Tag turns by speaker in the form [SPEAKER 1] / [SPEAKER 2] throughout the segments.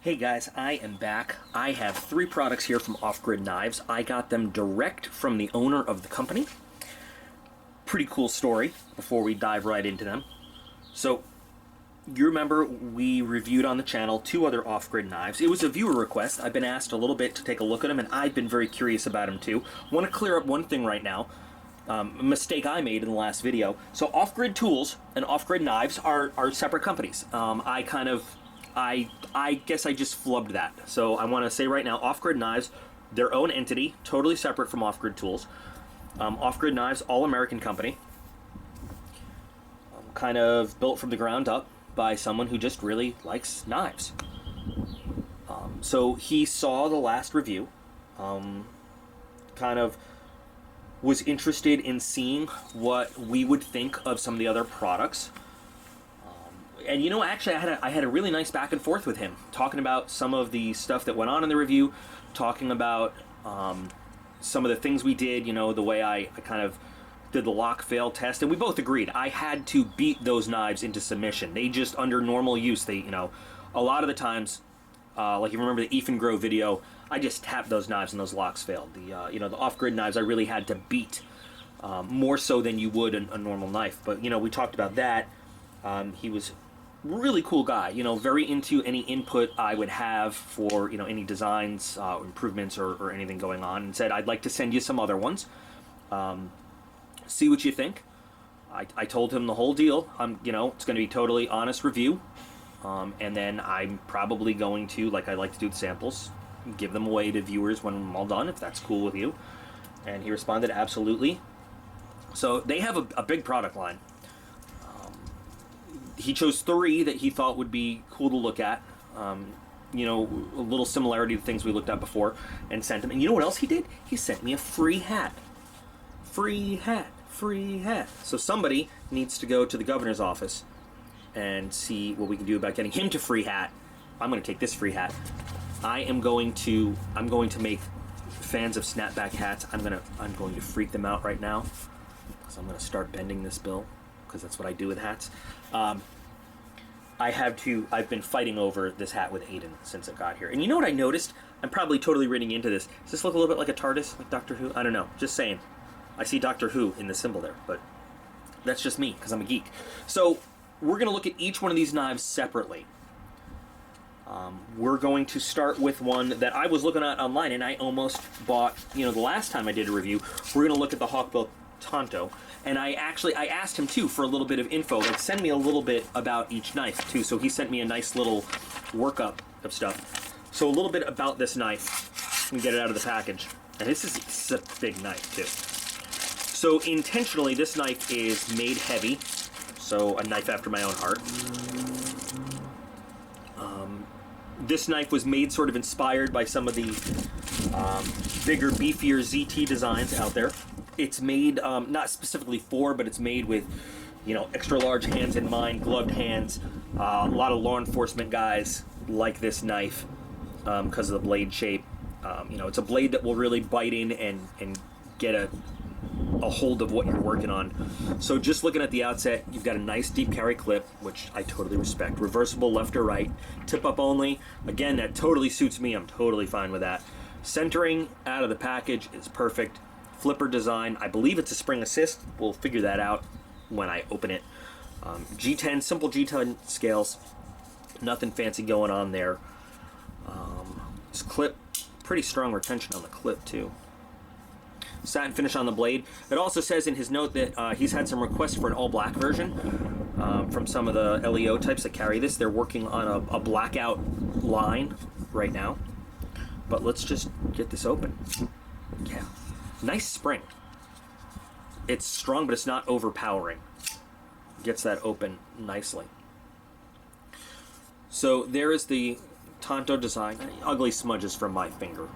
[SPEAKER 1] Hey guys, I am back. I have 3 products here from Off Grid Knives. I got them direct from the owner of the company. Pretty cool story before we dive right into them. So, you remember we reviewed on the channel 2 other Off Grid knives. It was a viewer request. I've been asked a little bit to take a look at them, and I've been very curious about them too. I want to clear up one thing right now. A mistake I made in the last video. So Off Grid Tools and Off Grid Knives are separate companies. I guess I just flubbed that. So I want to say right now, Off Grid Knives, their own entity, totally separate from Off Grid Tools. Off Grid Knives, all-American company. Kind of built from the ground up by someone who just really likes knives. So he saw the last review, kind of was interested in seeing what we would think of some of the other products. And you know, actually, I had a really nice back and forth with him, talking about some of the stuff that went on in the review, talking about some of the things we did, you know, the way I kind of did the lock fail test, and we both agreed I had to beat those knives into submission. They just, under normal use, they, you know, a lot of the times, like you remember the Ethan Grow video, I just tapped those knives and those locks failed. The you know, the off-grid knives I really had to beat more so than you would a normal knife. But you know, we talked about that. He was really cool guy, you know, very into any input I would have for, you know, any designs, improvements, or anything going on, and said, I'd like to send you some other ones. See what you think. I told him the whole deal. You know, it's going to be totally honest review, and then I'm probably going to, like I like to do the samples, give them away to viewers when I'm all done, if that's cool with you. And he responded, absolutely. So they have a big product line. He chose 3 that he thought would be cool to look at. You know, a little similarity to things we looked at before, and sent him. And you know what else he did? He sent me a free hat. Free hat. Free hat. So somebody needs to go to the governor's office and see what we can do about getting him to free hat. I'm going to take this free hat. I'm going to make fans of snapback hats. I'm going to freak them out right now. So I'm going to start bending this bill, because that's what I do with hats. I've been fighting over this hat with Aiden since it got here. And you know what I noticed? I'm probably totally reading into this. Does this look a little bit like a TARDIS, like Doctor Who? I don't know, just saying. I see Doctor Who in the symbol there, but that's just me, because I'm a geek. So we're going to look at each one of these knives separately. We're going to start with one that I was looking at online, and I almost bought, you know, the last time I did a review. We're going to look at the Hawkbill Tanto, and I asked him too for a little bit of info, like send me a little bit about each knife too. So he sent me a nice little workup of stuff. So a little bit about this knife, and get it out of the package. And this is a big knife too. So intentionally, this knife is made heavy, so a knife after my own heart. This knife was made sort of inspired by some of the bigger, beefier ZT designs out there. It's made not specifically for, but it's made with, you know, extra large hands in mind, gloved hands. A lot of law enforcement guys like this knife because of the blade shape. You know, it's a blade that will really bite in and get a hold of what you're working on. So just looking at the outset, you've got a nice deep carry clip, which I totally respect. Reversible left or right, tip up only. Again, that totally suits me. I'm totally fine with that. Centering out of the package is perfect. Flipper design, I believe it's a spring assist. We'll figure that out when I open it. G10, simple G10 scales. Nothing fancy going on there. This clip, pretty strong retention on the clip too. Satin finish on the blade. It also says in his note that he's had some requests for an all-black version from some of the LEO types that carry this. They're working on a blackout line right now. But let's just get this open. Yeah, nice spring. It's strong, but it's not overpowering. Gets that open nicely. So there is the Tanto design. Ugly smudges from my finger.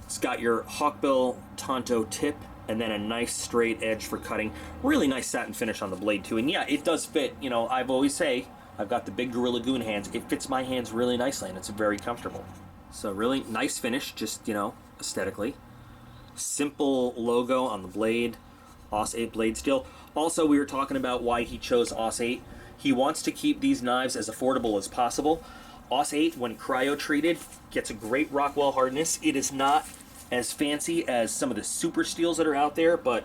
[SPEAKER 1] It's got your Hawkbill Tanto tip, and then a nice straight edge for cutting. Really nice satin finish on the blade too. And yeah, it does fit. You know, I've always say, I've got the big Gorilla Goon hands. It fits my hands really nicely, and it's very comfortable. So really nice finish, just, you know, aesthetically. Simple logo on the blade. AUS 8 blade steel. Also, we were talking about why he chose AUS 8. He wants to keep these knives as affordable as possible. Aus 8, when cryo-treated, gets a great Rockwell hardness. It is not as fancy as some of the super steels that are out there, but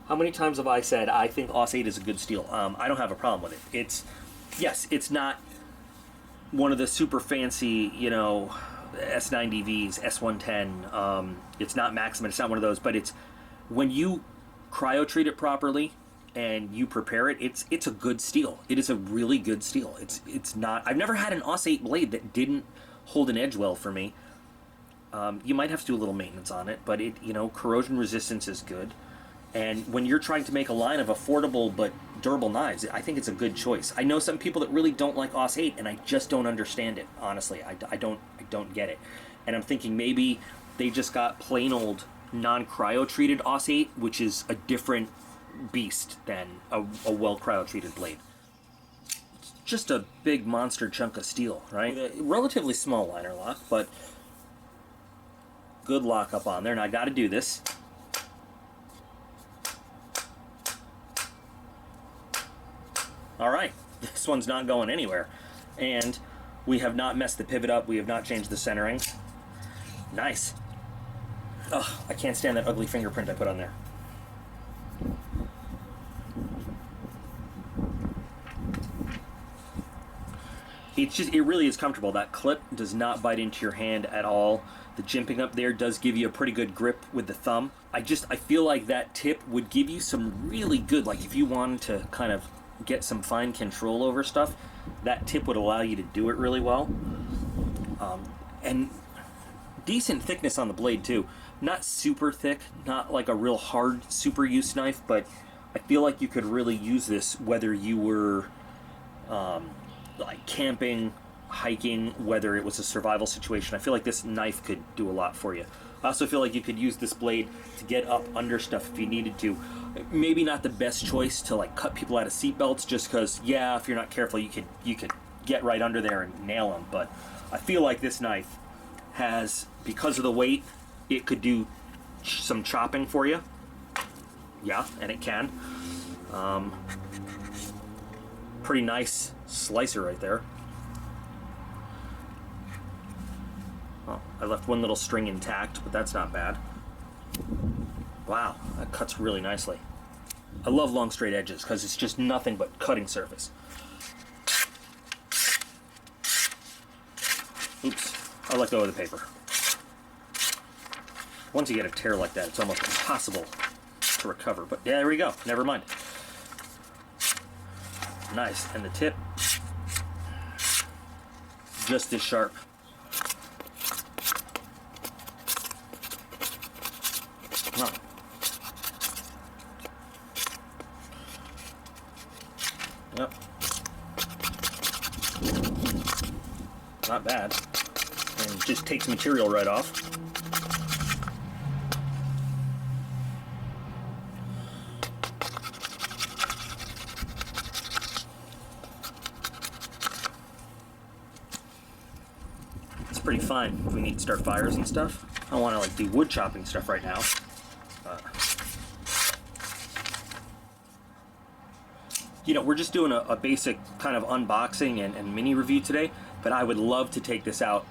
[SPEAKER 1] how many times have I said I think Aus 8 is a good steel? I don't have a problem with it. Yes, it's not one of the super fancy, you know, S90Vs, S110. It's not Maximum, it's not one of those, but it's when you cryo-treat it properly and you prepare it, it's a good steel. It is a really good steel. It's not. I've never had an Aus 8 blade that didn't hold an edge well for me. You might have to do a little maintenance on it, but corrosion resistance is good. And when you're trying to make a line of affordable but durable knives, I think it's a good choice. I know some people that really don't like Aus 8, and I just don't understand it. Honestly, I don't get it. And I'm thinking maybe they just got plain old non-cryo-treated Aus 8, which is a different beast than a well cryo-treated blade. It's just a big monster chunk of steel, right? With a relatively small liner lock, but good lockup on there. And I got to do this. All right, this one's not going anywhere, and we have not messed the pivot up. We have not changed the centering. Nice. Ugh, I can't stand that ugly fingerprint I put on there. It really is comfortable. That clip does not bite into your hand at all. The jimping up there does give you a pretty good grip with the thumb. I feel like that tip would give you some really good, like if you wanted to kind of get some fine control over stuff, that tip would allow you to do it really well. And decent thickness on the blade too. Not super thick, not like a real hard super use knife, but I feel like you could really use this whether you were like camping, hiking, whether it was a survival situation. I feel like this knife could do a lot for you. I also feel like you could use this blade to get up under stuff if you needed to. Maybe not the best choice to like cut people out of seatbelts, just because, yeah, if you're not careful, you could get right under there and nail them. But I feel like this knife has, because of the weight, it could do some chopping for you. Yeah, and it can. Pretty nice slicer right there. Oh, I left one little string intact, but that's not bad. Wow, that cuts really nicely. I love long straight edges because it's just nothing but cutting surface. Oops, I let go of the paper. Once you get a tear like that, it's almost impossible to recover. But yeah, there we go. Never mind. Nice, and the tip, just as sharp. Huh. Yep. Not bad. And it just takes material right off. It's pretty fine if we need to start fires and stuff. I don't want to like do wood chopping stuff right now. We're just doing a basic kind of unboxing and mini review today, but I would love to take this out.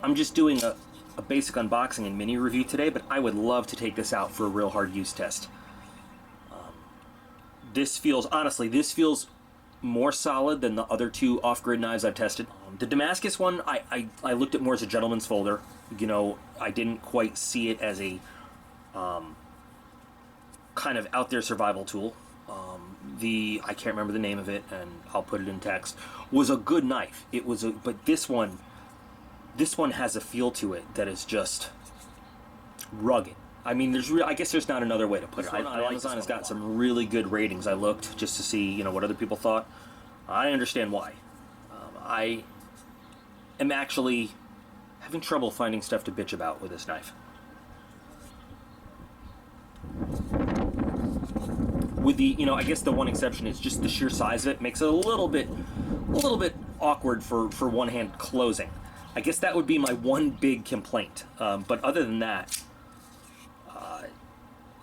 [SPEAKER 1] I'm just doing a basic unboxing and mini review today, but I would love to take this out for a real hard use test. This feels more solid than the other two off-grid knives I've tested. The Damascus one, I looked at more as a gentleman's folder. I didn't quite see it as a kind of out there survival tool. I can't remember the name of it, and I'll put it in text, was a good knife. But this one has a feel to it that is just rugged. I mean, I guess there's not another way to put it. Amazon has got some really good ratings. I looked just to see, what other people thought. I understand why. I am actually having trouble finding stuff to bitch about with this knife. With the, I guess the one exception is just the sheer size of it makes it a little bit awkward for one hand closing. I guess that would be my one big complaint. But other than that,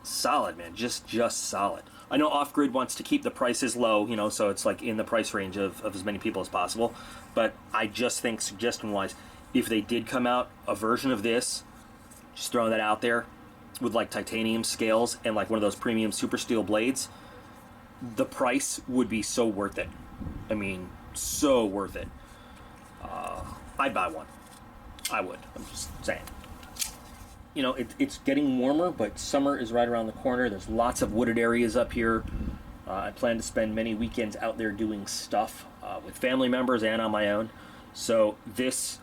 [SPEAKER 1] solid, man. Just solid. I know Off-Grid wants to keep the prices low, you know, so it's like in the price range of as many people as possible. But I just think, suggestion-wise, if they did come out a version of this, just throwing that out there, with like titanium scales and like one of those premium super steel blades, the price would be so worth it. I mean, so worth it. I'd buy one. I would. I'm just saying. You know, it's getting warmer, but summer is right around the corner. There's lots of wooded areas up here. I plan to spend many weekends out there doing stuff with family members and on my own. So this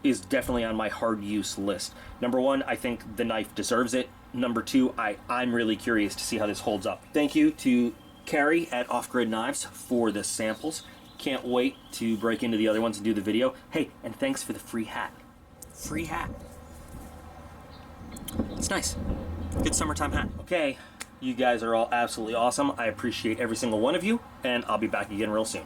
[SPEAKER 1] is definitely on my hard use list. Number one, I think the knife deserves it. Number two, I'm really curious to see how this holds up. Thank you to Carrie at Off-Grid Knives for the samples. Can't wait to break into the other ones and do the video. Hey, and thanks for the free hat. Free hat. It's nice. Good summertime hat. Okay, you guys are all absolutely awesome. I appreciate every single one of you, and I'll be back again real soon.